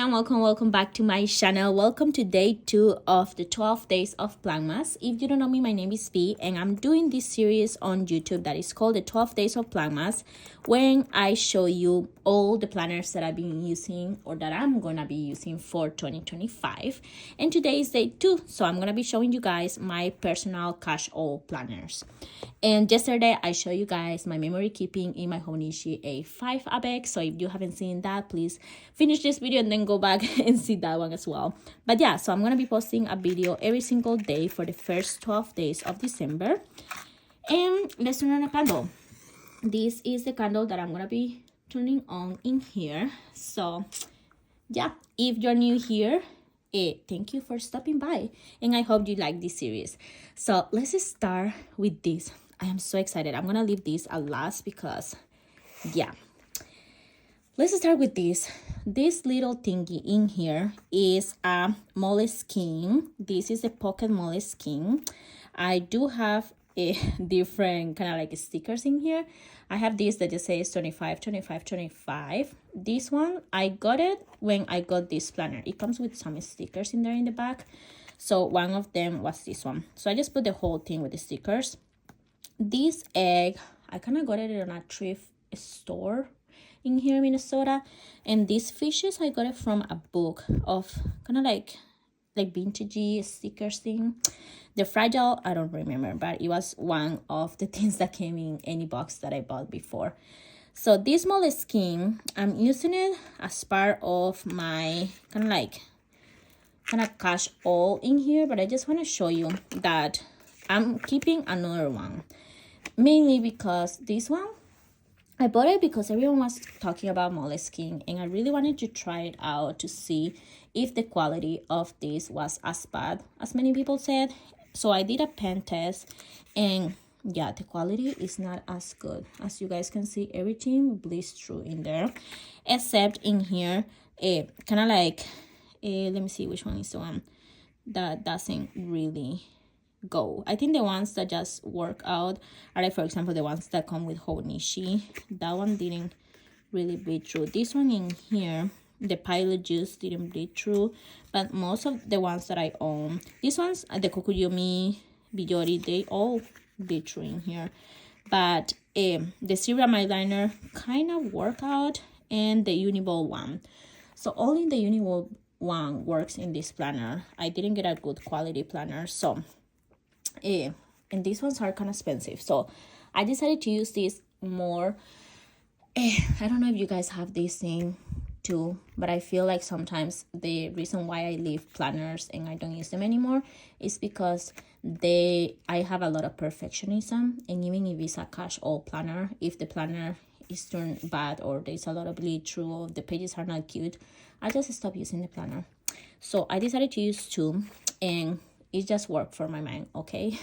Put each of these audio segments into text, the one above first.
everyone, welcome back to my channel. Welcome to day 2 of the 12 days of Planmas. If you don't know me, my name is V, and I'm doing this series on YouTube that is called the 12 days of Planmas, when I show you all the planners that I've been using or that I'm gonna be using for 2025. And today is day 2, so I'm gonna be showing you guys my personal cash all planners. And yesterday I showed you guys my memory keeping in my Hobonichi A5 ABEX. So if you haven't seen that, please finish this video and then go back and see that one as well. But yeah, so I'm gonna be posting a video every single day for the first 12 days of December. And let's turn on a candle. This is the candle that I'm gonna be turning on in here. So yeah, if you're new here, thank you for stopping by, and I hope you like this series. So let's start with this. I am so excited. I'm gonna leave this at last because yeah, let's start with this. This little thingy in here is a Moleskine. This is a pocket Moleskine. I do have a different kind of like stickers in here. I have this that just says 25, 25, 25. This one, I got it when I got this planner. It comes with some stickers in there in the back. So one of them was this one. So I just put the whole thing with the stickers. This egg, I kind of got it in a thrift store in here in Minnesota. And these fishes, I got it from a book of kind of like vintagey stickers thing. The fragile, I don't remember, but it was one of the things that came in any box that I bought before. So this Moleskine, I'm using it as part of my kind of cash all in here, but I just want to show you that I'm keeping another one, mainly because this one, I bought it because everyone was talking about Moleskine, and I really wanted to try it out to see if the quality of this was as bad as many people said. So I did a pen test, and yeah, the quality is not as good. As you guys can see, everything bleeds through in there, except in here, kind of like, let me see which one is the one that doesn't really go. I think the ones that just work out are like, for example, the ones that come with Hobonichi. That one didn't really bleed through. This one in here, the pilot juice, didn't bleed through, but most of the ones that I own, these ones, the Kokuyomi, Biyori, they all bleed through in here. But the serum eyeliner kind of work out, and the Uniball one. So only the Uniball one works in this planner. I didn't get a good quality planner, so and these ones are kind of expensive, so I decided to use this more. I don't know if you guys have this thing too, but I feel like sometimes the reason why I leave planners and I don't use them anymore is because I have a lot of perfectionism, and even if it's a cash all planner, if the planner is turned bad or there's a lot of bleed through or the pages are not cute, I just stop using the planner. So I decided to use 2, and it just worked for my mind, okay?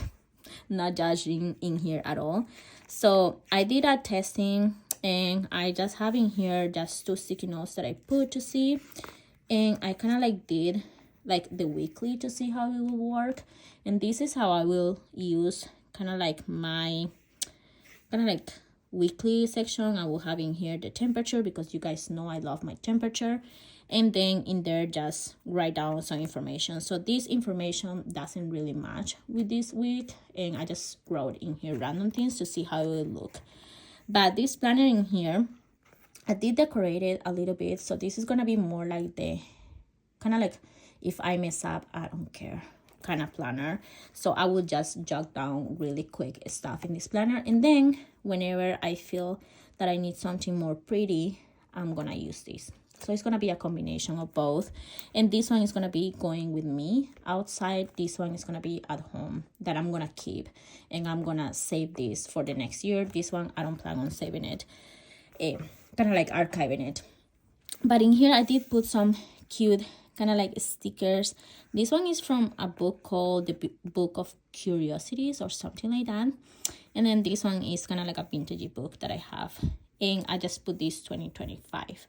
Not judging in here at all. So I did a testing, and I just have in here just 2 sticky notes that I put to see, and I kind of like did like the weekly to see how it will work. And this is how I will use kind of like my weekly section. I will have in here the temperature, because you guys know I love my temperature, and then in there just write down some information. So this information doesn't really match with this week, and I just wrote in here random things to see how it will look. But this planner in here, I did decorate it a little bit, so this is gonna be more like the kind of like, if I mess up, I don't care kind of planner. So I will just jot down really quick stuff in this planner, and then whenever I feel that I need something more pretty, I'm gonna use this. So it's gonna be a combination of both, and this one is gonna be going with me outside. This one is gonna be at home that I'm gonna keep, and I'm gonna save this for the next year. This one I don't plan on saving it, kind of like archiving it. But in here I did put some cute kind of like stickers. This one is from a book called The Book of Curiosities or something like that, and then this one is kind of like a vintagey book that I have, and I just put this 2025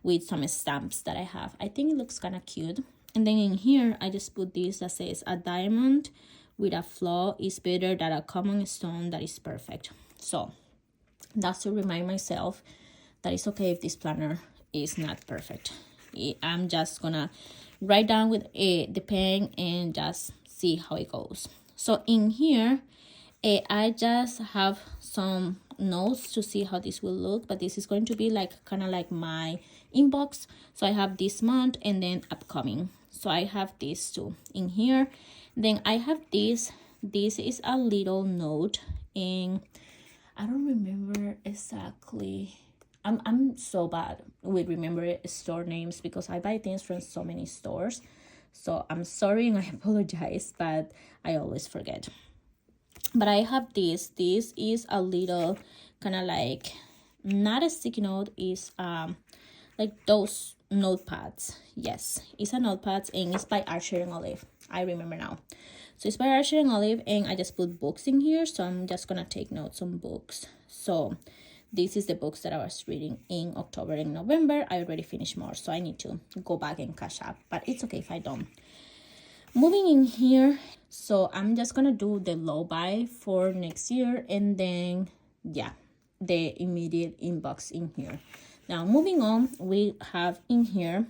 with some stamps that I have. I think it looks kind of cute. And then in here I just put this that says, a diamond with a flaw is better than a common stone that is perfect. So that's to remind myself that it's okay if this planner is not perfect. I'm just gonna write down with the pen and just see how it goes. So in here, I just have some notes to see how this will look, but this is going to be like kind of like my inbox. So I have this month and then upcoming. So I have these two in here. Then I have this. This is a little note, and I don't remember exactly. I'm so bad with remembering store names because I buy things from so many stores. So I'm sorry and I apologize, but I always forget. But I have this. This is a little kind of like, not a sticky note, is like those notepads. Yes, it's a notepad and it's by Archer and Olive. I remember now. So it's by Archer and Olive, and I just put books in here, so I'm just gonna take notes on books. So this is the books that I was reading in October and November. I already finished more, so I need to go back and catch up, but it's okay if I don't. Moving in here, so I'm just gonna do the low buy for next year, and then yeah, the immediate inbox in here. Now moving on, we have in here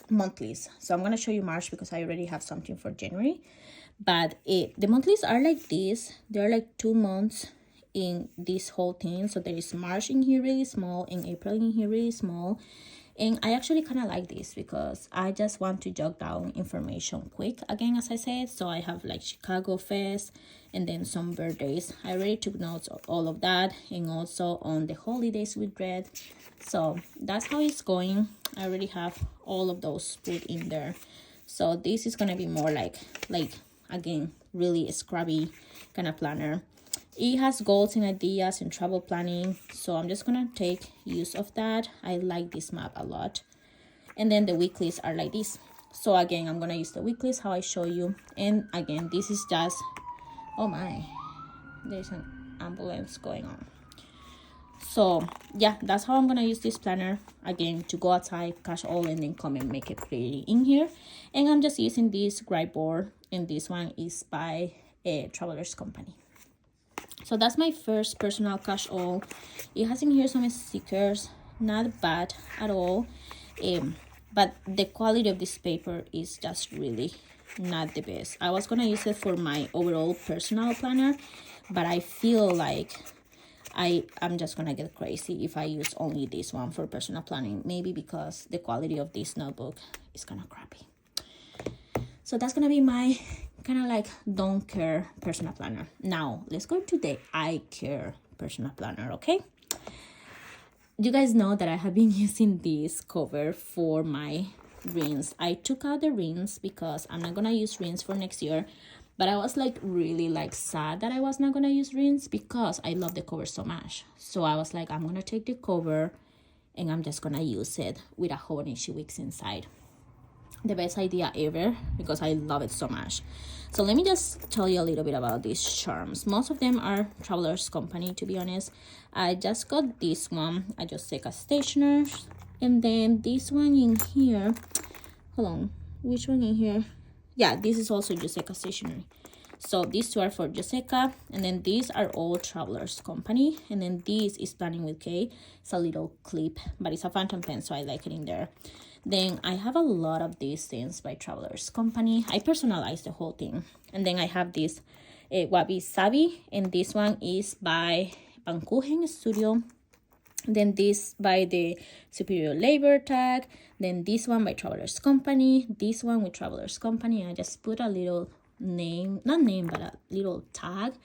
monthlies. So I'm gonna show you March because I already have something for January, but the monthlies are like this. They're like 2 months in this whole thing. So there is March in here really small, and April in here really small. And I actually kind of like this because I just want to jot down information quick again, as I said. So I have like Chicago Fest and then some birthdays. I already took notes of all of that, and also on the holidays with Red. So that's how it's going. I already have all of those put in there. So this is gonna be more like again, really scrubby kind of planner. It has goals and ideas and travel planning, so I'm just gonna take use of that. I like this map a lot. And then the weeklies are like this. So again, I'm gonna use the weeklies how I show you. And again, this is just, oh my, there's an ambulance going on. So yeah, that's how I'm gonna use this planner again, to go outside, catch all, and then come and make it pretty in here. And I'm just using this gray board, and this one is by a Traveler's Company. So that's my first personal cash all. It has in here some stickers, not bad at all, but the quality of this paper is just really not the best. I was gonna use it for my overall personal planner, but I feel like I'm just gonna get crazy if I use only this one for personal planning, maybe because the quality of this notebook is kind of crappy. So that's gonna be my kind of like don't care personal planner. Now let's go to the I care personal planner. Okay, you guys know that I have been using this cover for my rings. I took out the rings because I'm not gonna use rings for next year, but I was like really like sad that I was not gonna use rings because I love the cover so much. So I was like, I'm gonna take the cover and I'm just gonna use it with a Hobonichi wicks inside. The best idea ever because I love it so much. So let me just tell you a little bit about these charms. Most of them are Traveler's Company, to be honest. I just got this one. I just take a stationer, and then this one in here, hold on, which one in here? Yeah, this is also Joseka stationery. So these two are for Joseka, and then these are all Traveler's Company, and then this is Planning with K. It's a little clip, but it's a phantom pen, so I like it in there. Then I have a lot of these things by Traveler's Company. I personalize the whole thing. And then I have this Wabi Sabi, and this one is by Haugen Studio. Then this by the Superior Labor Tag. Then this one by Traveler's Company. This one with Traveler's Company. I just put a little name, not name, but a little tag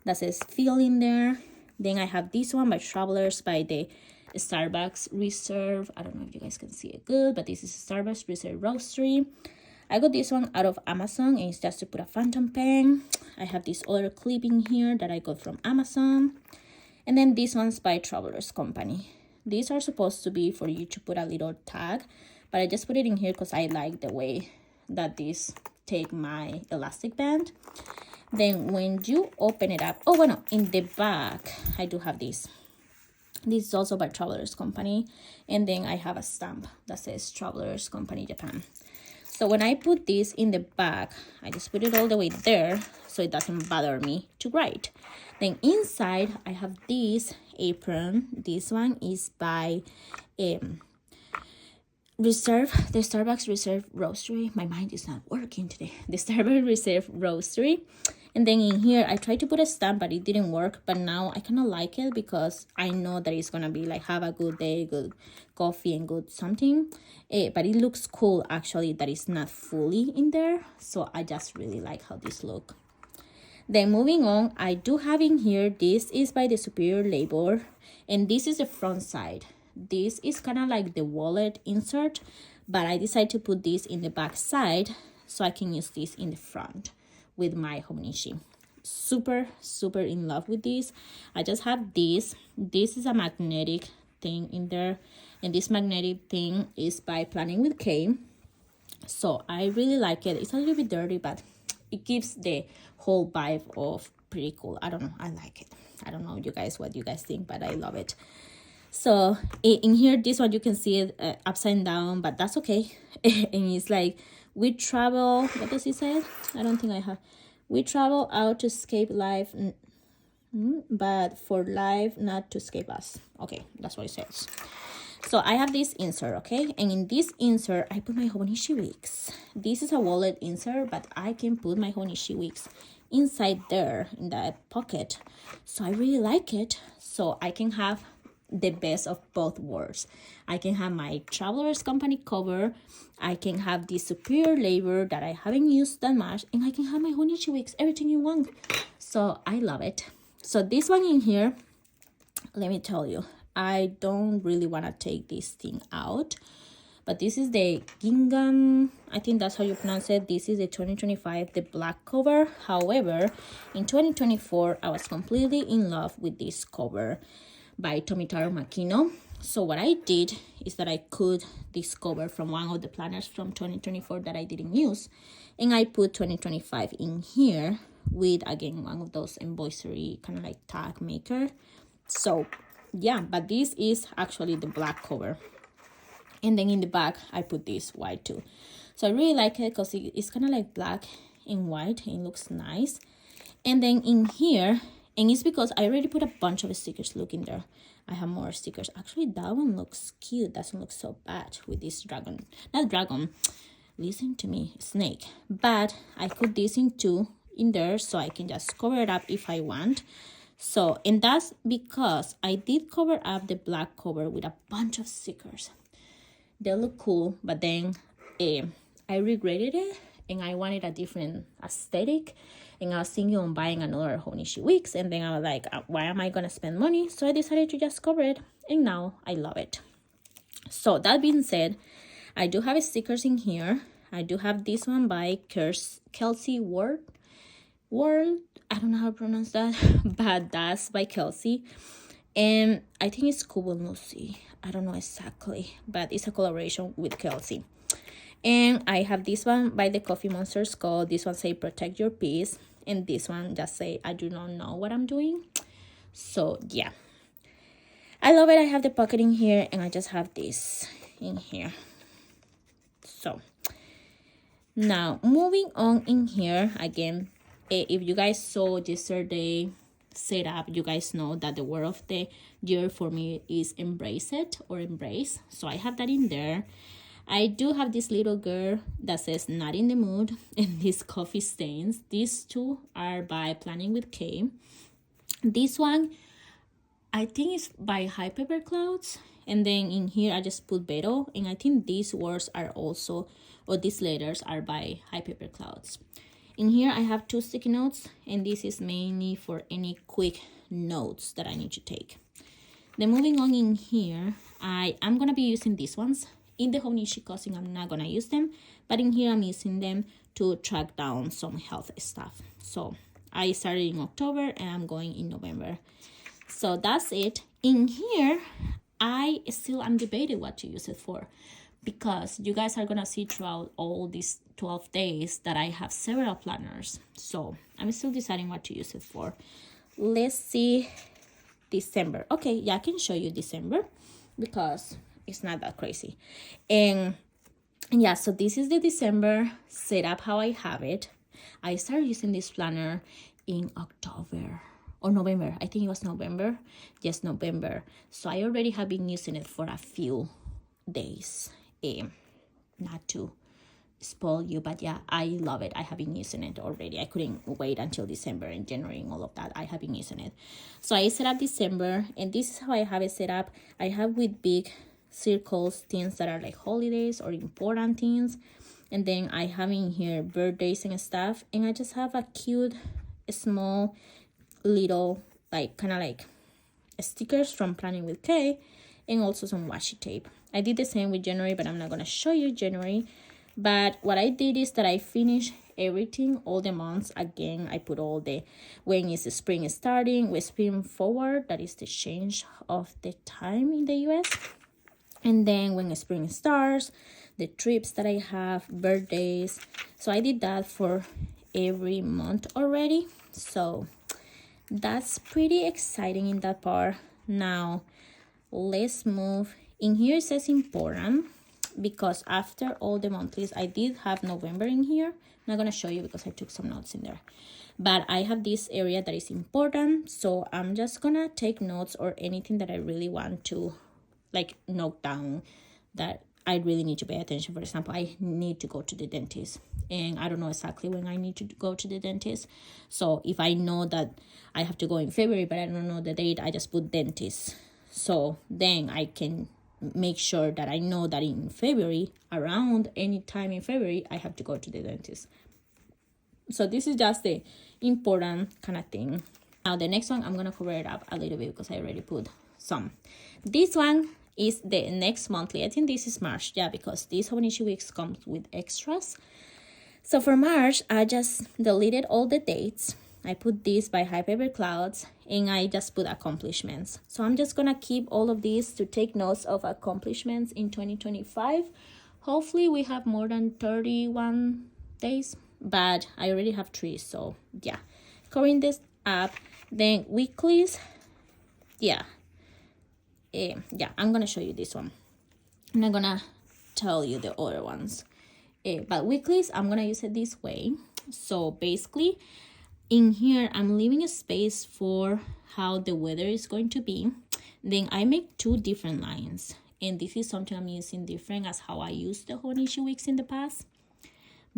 that says feel in there. Then I have this one by Travelers by the Starbucks Reserve. I don't know if you guys can see it good, but this is Starbucks Reserve Roastery. I got this one out of Amazon, and it's just to put a phantom pen. I have this other clip in here that I got from Amazon. And then this one's by Traveler's Company. These are supposed to be for you to put a little tag, but I just put it in here because I like the way that these take my elastic band. Then when you open it up, oh well, in the back I do have this. This is also by Traveler's Company, and then I have a stamp that says Traveler's Company Japan. So when I put this in the back, I just put it all the way there so it doesn't bother me to write. Then inside I have this apron. This one is by the Starbucks Reserve Roastery. My mind is not working today. The Starbucks Reserve Roastery. And then in here, I tried to put a stamp, but it didn't work. But now I kind of like it because I know that it's going to be like, have a good day, good coffee, and good something. But it looks cool, actually, that it's not fully in there. So I just really like how this look. Then moving on, I do have in here, this is by the Superior Labor. And this is the front side. This is kind of like the wallet insert. But I decided to put this in the back side so I can use this in the front with my Hobonichi. Super in love with this. I just have this. This is a magnetic thing in there, and this magnetic thing is by Planning with K. So I really like it. It's a little bit dirty, but it gives the whole vibe of pretty cool. I don't know, I like it. I don't know you guys what you guys think, but I love it. So in here, this one you can see it upside down, but that's okay. And it's like, we travel, what does it say? I don't think I have. We travel out to escape life, but for life not to escape us. Okay, that's what it says. So I have this insert, okay? And in this insert, I put my Hobonichi wicks. This is a wallet insert, but I can put my Hobonichi wicks inside there in that pocket. So I really like it. So I can have the best of both worlds. I can have my Travelers Company cover, I can have the Superior Labor that I haven't used that much, and I can have my Hobonichi wicks, everything you want. So I love it. So this one in here, let me tell you, I don't really want to take this thing out, but this is the Gingham, I think that's how you pronounce it. This is the 2025, the black cover. However, in 2024, I was completely in love with this cover by Tomitaro Makino. So what I did is that I cut this cover from one of the planners from 2024 that I didn't use, and I put 2025 in here with, again, one of those embroidery kind of like tag maker. So yeah, but this is actually the black cover, and then in the back I put this white too. So I really like it because it's kind of like black and white, and it looks nice. And then in here, and it's because I already put a bunch of stickers. Look in there, I have more stickers. Actually, that one looks cute, doesn't look so bad with this dragon, not dragon, listen to me, snake. But I put this in there so I can just cover it up if I want. So, and that's because I did cover up the black cover with a bunch of stickers. They look cool, but then I regretted it, and I wanted a different aesthetic, and I was thinking on buying another Hobonichi wicks, and then I was like, why am I gonna spend money? So I decided to just cover it, and now I love it. So that being said, I do have stickers in here. I do have this one by Kelsey World. I don't know how to pronounce that, but that's by Kelsey, and I think it's cool and Lucy. I don't know exactly, but it's a collaboration with Kelsey. And I have this one by the Coffee Monsters called, this one say protect your peace, and this one just say I do not know what I'm doing. So yeah, I love it. I have the pocket in here, and I just have this in here. So now moving on in here, again, if you guys saw yesterday setup, you guys know that the word of the year for me is embrace it or embrace. So I have that in there. I do have this little girl that says not in the mood, and these coffee stains. These two are by Planning with K. This one I think it's by High Paper Clouds, and then in here I just put Beto, and I think these words are also, or these letters are by High Paper Clouds. In here I have 2 sticky notes, and this is mainly for any quick notes that I need to take. Then moving on in here, I'm gonna be using these ones. In the Hobonichi cousin, I'm not gonna use them, but in here I'm using them to track down some health stuff. So I started in October, and I'm going in November. So that's it. In here, I still am debating what to use it for, because you guys are gonna see throughout all these 12 days that I have several planners. So I'm still deciding what to use it for. Let's see, December. Okay, yeah, I can show you December because it's not that crazy. And yeah, so this is the December setup, how I have it. I started using this planner in October or November. I think it was November. Yes, November. So I already have been using it for a few days. not to spoil you, but yeah, I love it. I have been using it already. I couldn't wait until December and January and all of that. I have been using it. So I set up December, and this is how I have it set up. I have with big circles things that are like holidays or important things, and then I have in here birthdays and stuff, and I just have a cute small little like kind of like stickers from Planning with K, and also some washi tape. I did the same with January, but I'm not gonna show you January. But what I did is that I finished everything, all the months. Again, I put all the when is the spring starting, with spring forward, that is the change of the time in the US. And then when spring starts, the trips that I have, birthdays. So I did that for every month already. So that's pretty exciting in that part. Now let's move in here. It says important, because after all the monthlies, I did have November in here. I'm not gonna show you because I took some notes in there, but I have this area that is important, so I'm just gonna take notes or anything that I really want to like note down that I really need to pay attention. For example, I need to go to the dentist, and I don't know exactly when I need to go to the dentist. So if I know that I have to go in February, but I don't know the date, I just put dentist. So then I can make sure that I know that in February, around any time in February, I have to go to the dentist. So this is just the important kind of thing. Now the next one, I'm gonna cover it up a little bit because I already put some. This one is the next monthly. I think this is March, yeah, because these Hobonichi weeks comes with extras. So for March, I just deleted all the dates. I put this by High Paper Clouds, and I just put accomplishments. So I'm just gonna keep all of these to take notes of accomplishments in 2025. Hopefully we have more than 31 days, but I already have 3, so yeah. Covering this up, then weeklies, yeah, I'm gonna show you this one. I'm not gonna tell you the other ones, but weeklies, I'm gonna use it this way. So basically, in here, I'm leaving a space for how the weather is going to be. Then I make 2 different lines. And this is something I'm using different as how I used the Hobonichi weeks in the past.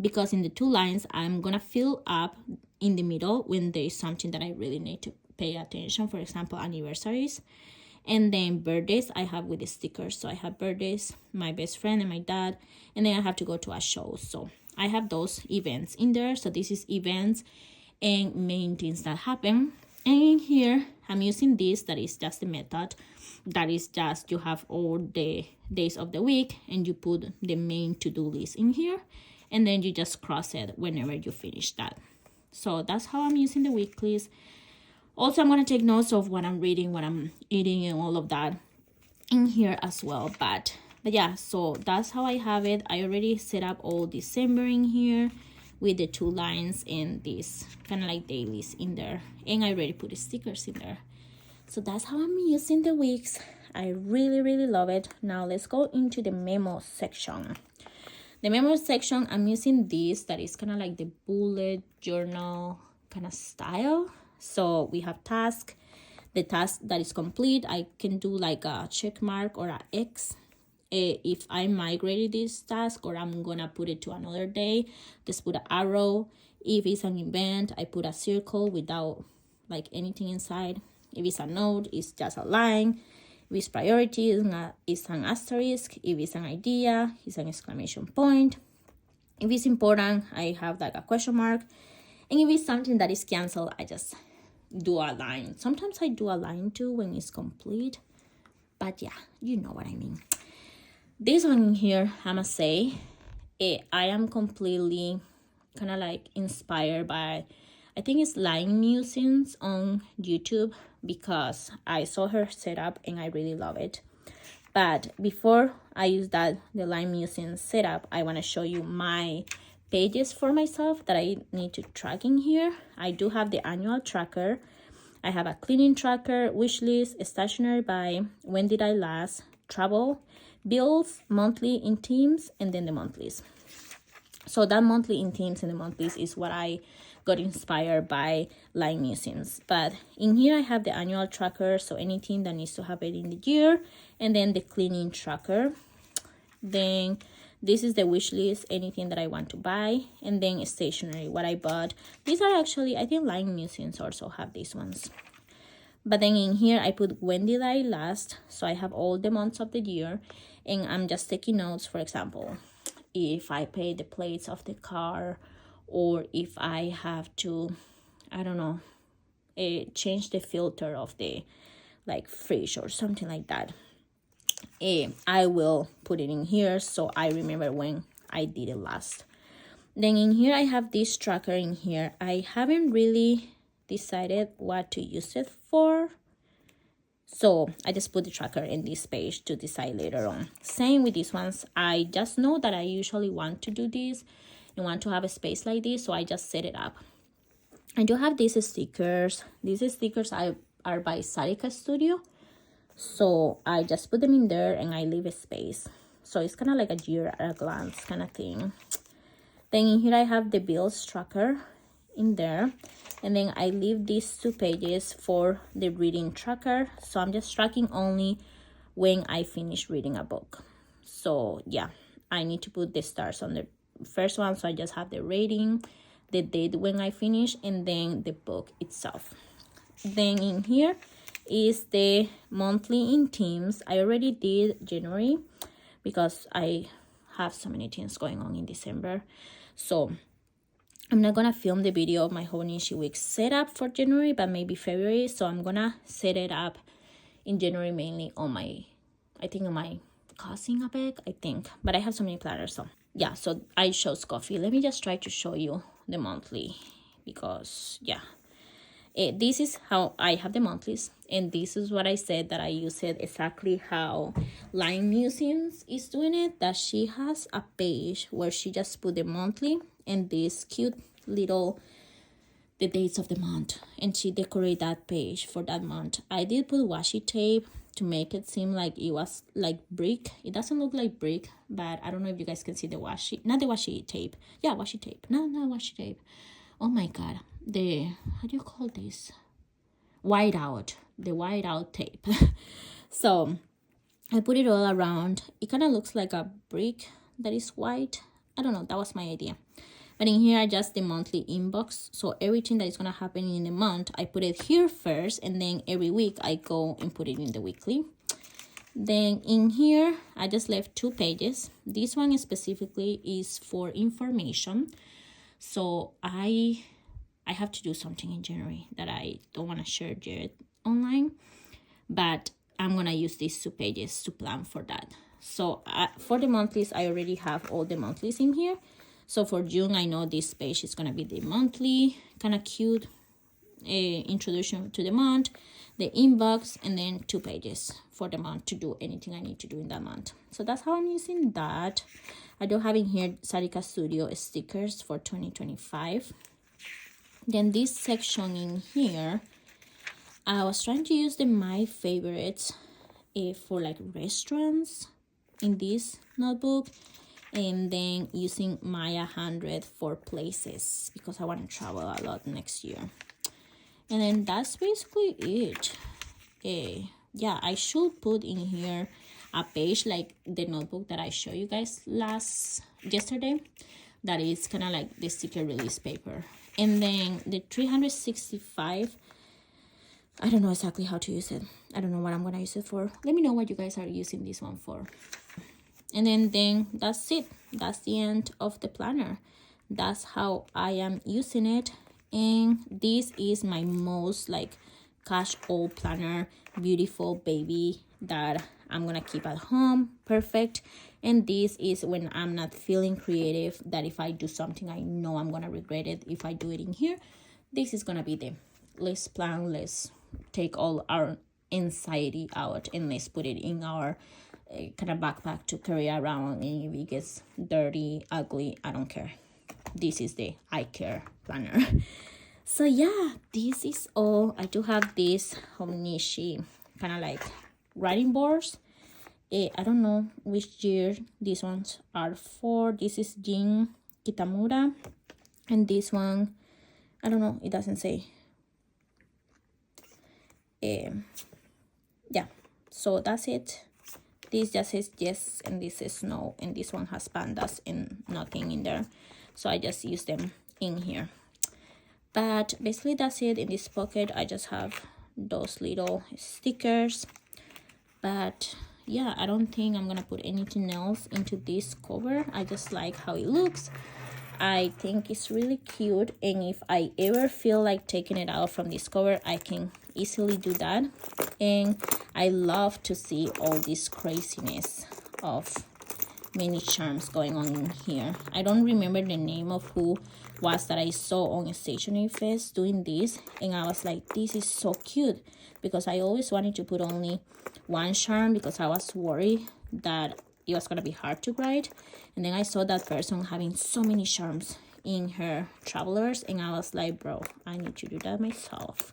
Because in the 2 lines, I'm going to fill up in the middle when there is something that I really need to pay attention. For example, anniversaries. And then birthdays, I have with the stickers. So I have birthdays, my best friend and my dad. And then I have to go to a show. So I have those events in there. So this is events and main things that happen. And in here I'm using this, that is just the method, that is just you have all the days of the week and you put the main to-do list in here, and then you just cross it whenever you finish that. So that's how I'm using the weeklies. Also, I'm going to take notes of what I'm reading, what I'm eating, and all of that in here as well. But yeah, so that's how I have it. I already set up all December in here with the 2 lines and this kind of like dailies in there, and I already put the stickers in there. So that's how I'm using the weeks. I really love it. Now let's go into the memo section. The memo section, I'm using this that is kind of like the bullet journal kind of style. So we have task, the task that is complete, I can do like a check mark or a X. If I migrated this task or I'm gonna put it to another day, just put an arrow. If it's an event, I put a circle without like anything inside. If it's a note, it's just a line. If it's priority, it's an asterisk. If it's an idea, it's an exclamation point. If it's important, I have like a question mark. And if it's something that is canceled, I just do a line. Sometimes I do a line too when it's complete. But yeah, you know what I mean. This one in here, I must say, I am completely kind of like inspired by, I think it's Line Musings on YouTube, because I saw her setup and I really love it. But before I use the Line Musings setup, I want to show you my pages for myself that I need to track in here. I do have the annual tracker. I have a cleaning tracker, wish list, stationery buy, when did I last, travel, bills, monthly in themes, and then the monthlies. So that monthly in themes and the monthlies is what I got inspired by Line Musings. But in here I have the annual tracker, so anything that needs to happen in the year, and then the cleaning tracker. Then this is the wish list, anything that I want to buy. And then stationery, what I bought. These are actually, I think Line Museums also have these ones. But then in here I put when did I last, so I have all the months of the year, and I'm just taking notes. For example, if I pay the plates of the car, or if I have to, I don't know, change the filter of the like fridge or something like that, I will put it in here so I remember when I did it last. Then in here I have this tracker in here. I haven't really decided what to use it for, so I just put the tracker in this page to decide later on. Same with these ones. I just know that I usually want to do this and want to have a space like this, so I just set it up. I do have these stickers. These stickers are by Sarika Studio, so I just put them in there and I leave a space, so it's kind of like a year at a glance kind of thing. Then in here I have the bills tracker in there, and then I leave these 2 pages for the reading tracker, so I'm just tracking only when I finish reading a book. So yeah, I need to put the stars on the first one, so I just have the rating, the date when I finish, and then the book itself. Then in here is the monthly in themes. I already did January because I have so many things going on in December, so I'm not gonna film the video of my Hobonichi week setup for January, but maybe February. So I'm gonna set it up in January mainly on my, I think on my cousin bag, I think. But I have so many planners, so yeah. So I chose coffee. Let me just try to show you the monthly, because yeah, this is how I have the monthlies, and this is what I said that I use it exactly how Line Museums is doing it, that she has a page where she just put the monthly and this cute little the dates of the month, and she decorate that page for that month. I did put washi tape to make it seem like it was like brick. It doesn't look like brick, but I don't know if you guys can see the washi, not the washi tape, yeah, washi tape, no, not washi tape, oh my god, the, how do you call this, white out, the white out tape. So I put it all around. It kind of looks like a brick that is white. I don't know, that was my idea. But in here I just the monthly inbox, so everything that is gonna happen in the month I put it here first, and then every week I go and put it in the weekly. Then in here I just left 2 pages. This one specifically is for information, so I have to do something in January that I don't want to share yet online, but I'm gonna use these 2 pages to plan for that. So for the monthlies, I already have all the monthlies in here. So for June, I know this page is gonna be the monthly, kind of cute introduction to the month, the inbox, and then 2 pages for the month to do anything I need to do in that month. So that's how I'm using that. I do have in here Sarika Studio stickers for 2025. Then this section in here, I was trying to use the my favorites for like restaurants in this notebook, and then using my 100 for places because I want to travel a lot next year. And then that's basically it. Yeah, I should put in here a page like the notebook that I showed you guys yesterday, that is kind of like the sticker release paper. And then the 365, I don't know exactly how to use it. I don't know what I'm gonna use it for. Let me know what you guys are using this one for. And then that's it. That's the end of the planner. That's how I am using it. And this is my most like cash all planner, beautiful baby that I'm gonna keep at home. Perfect. And this is when I'm not feeling creative, that if I do something I know I'm gonna regret it if I do it in here. This is gonna be the let's plan, let's take all our anxiety out and let's put it in our kind of backpack to carry around. And if it gets dirty, ugly, I don't care. This is the I care planner. So yeah, this is all. I do have this Hobonichi kind of like writing boards. I don't know which year these ones are for. This is Jin Kitamura, and this one, I don't know, it doesn't say. Yeah, so that's it. This just says yes and this says no, and this one has pandas and nothing in there, so I just use them in here. But basically that's it. In this pocket I just have those little stickers. But yeah, I don't think I'm gonna put anything else into this cover. I just like how it looks. I think it's really cute, and if I ever feel like taking it out from this cover, I can easily do that. And I love to see all this craziness of many charms going on in here. I don't remember the name of who was that I saw on a stationery fest doing this, and I was like, this is so cute, because I always wanted to put only one charm because I was worried that it was gonna be hard to write. And then I saw that person having so many charms in her travelers, and I was like, bro, I need to do that myself,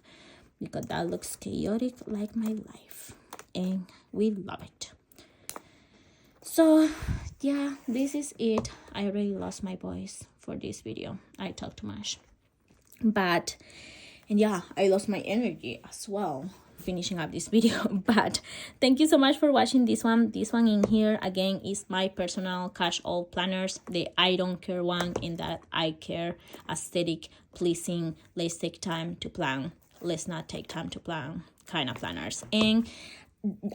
because that looks chaotic like my life, and we love it. So yeah, this is it. I already lost my voice for this video. I talk too much, and yeah, I lost my energy as well finishing up this video. But thank you so much for watching this one. This one in here again is my personal catch-all planners, the I don't care one, in that I care, aesthetic, pleasing, let's take time to plan, let's not take time to plan kind of planners. And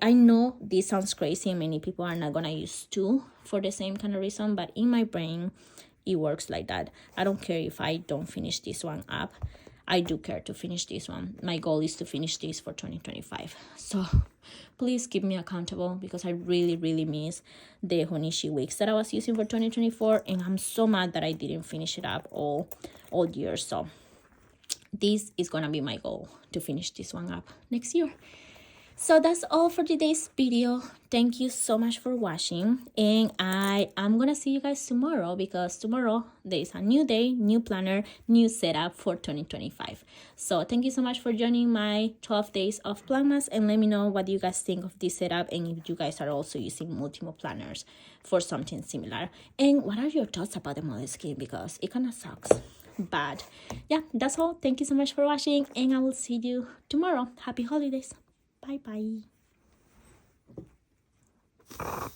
I know this sounds crazy and many people are not gonna use two for the same kind of reason, but in my brain it works like that. I don't care if I don't finish this one up. I do care to finish this one. My goal is to finish this for 2025. So please keep me accountable, because I really miss the Hobonichi wigs that I was using for 2024, and I'm so mad that I didn't finish it up all year. So this is gonna be my goal, to finish this one up next year. So that's all for today's video. Thank you so much for watching, and I am gonna see you guys tomorrow, because tomorrow there is a new day, new planner, new setup for 2025. So thank you so much for joining my 12 days of Planmas, and let me know what you guys think of this setup, and if you guys are also using multiple planners for something similar, and what are your thoughts about the Moleskine, because it kind of sucks. But yeah, that's all. Thank you so much for watching, and I will see you tomorrow. Happy holidays. Bye bye.